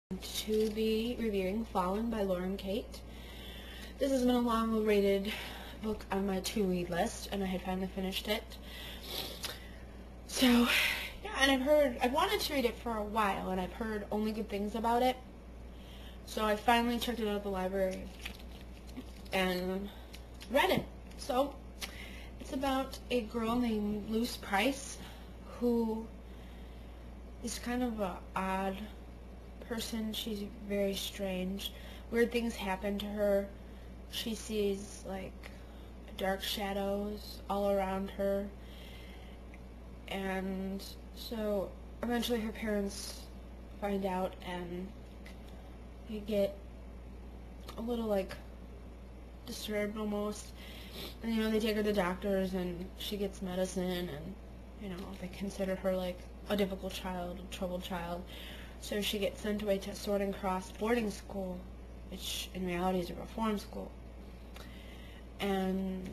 To be reviewing Fallen by Lauren Kate. This has been a long-awaited book on my to-read list, and I had finally finished it. So, yeah, and I've wanted to read it for a while, and I've heard only good things about it. So I finally checked it out at the library and read it. So, it's about a girl named Luce Price, who is kind of an odd person. She's very strange. Weird things happen to her. She sees like dark shadows all around her, and so eventually her parents find out, and they get a little like disturbed almost, and they take her to doctors, and she gets medicine, and they consider her like a difficult child, a troubled child. So she gets sent away to Sorting Cross boarding school, which in reality is a reform school. And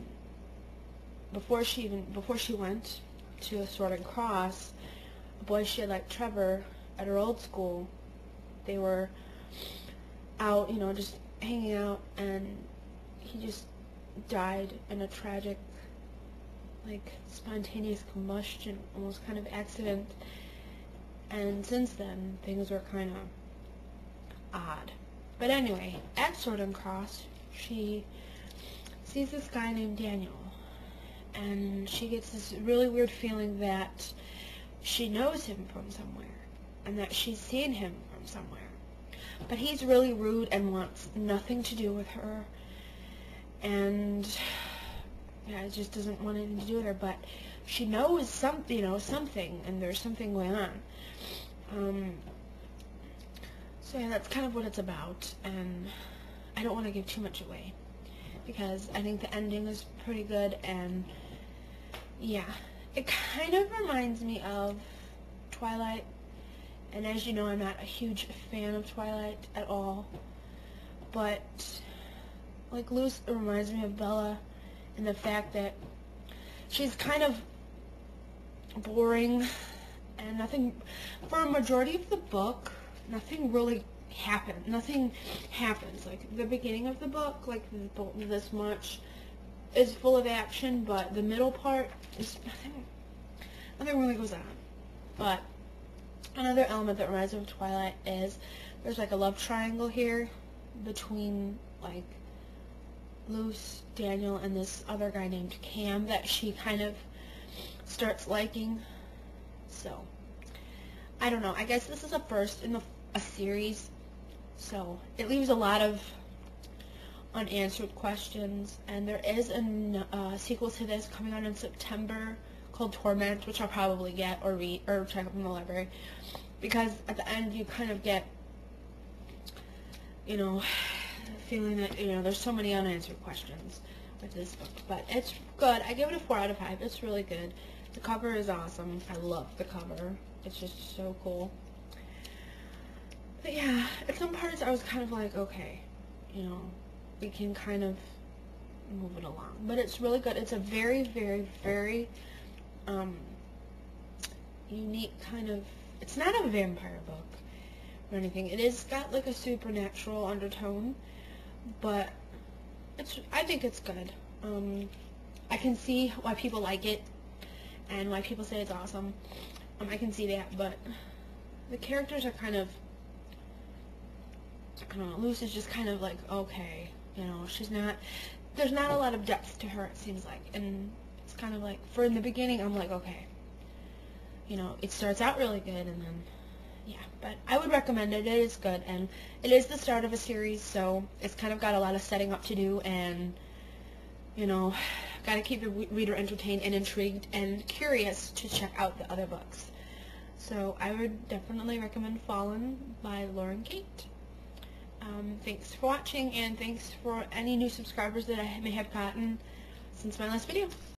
before she went to Sorting Cross, a boy she had liked, Trevor, at her old school, they were out, just hanging out, and he just died in a tragic, like, spontaneous combustion, almost kind of accident. And since then, things were kind of odd. But anyway, at Sorting Cross, she sees this guy named Daniel, and she gets this really weird feeling that she knows him from somewhere, and that she's seen him from somewhere. But he's really rude and wants nothing to do with her, and yeah, just doesn't want anything to do with her. But she knows something, and there's something going on. So yeah, that's kind of what it's about, and I don't want to give too much away, because I think the ending is pretty good, and yeah, it kind of reminds me of Twilight, and as you know, I'm not a huge fan of Twilight at all, but like Luce, it reminds me of Bella, in the fact that she's kind of boring, and nothing, for a majority of the book, nothing really happens. Nothing happens. Like, the beginning of the book, like, this much, is full of action, but the middle part is nothing really goes on. But another element that reminds me of Twilight is there's, like, a love triangle here between, like, Luce, Daniel, and this other guy named Cam that she kind of starts liking. So, I don't know. I guess this is a first in a series, so it leaves a lot of unanswered questions. And there is a sequel to this coming out in September called Torment, which I'll probably get or read or check up in the library, because at the end you kind of get, feeling that there's so many unanswered questions with this book. But it's good. I give it a 4 out of 5. It's really good. The cover is awesome. I love the cover. It's just so cool. But yeah, at some parts I was kind of like, okay, we can kind of move it along. But it's really good. It's a very, very, very unique kind of, it's not a vampire book or anything. It is got like a supernatural undertone, but I think it's good. I can see why people like it and why people say it's awesome. I can see that, but the characters are kind of, I don't know, Luce is just kind of like, okay, there's not a lot of depth to her, it seems like, and it's kind of like, in the beginning, I'm like, okay, it starts out really good, and then, yeah, but I would recommend it. It is good, and it is the start of a series, so it's kind of got a lot of setting up to do, and, got to keep the reader entertained and intrigued and curious to check out the other books. So I would definitely recommend Fallen by Lauren Kate. Thanks for watching, and thanks for any new subscribers that I may have gotten since my last video.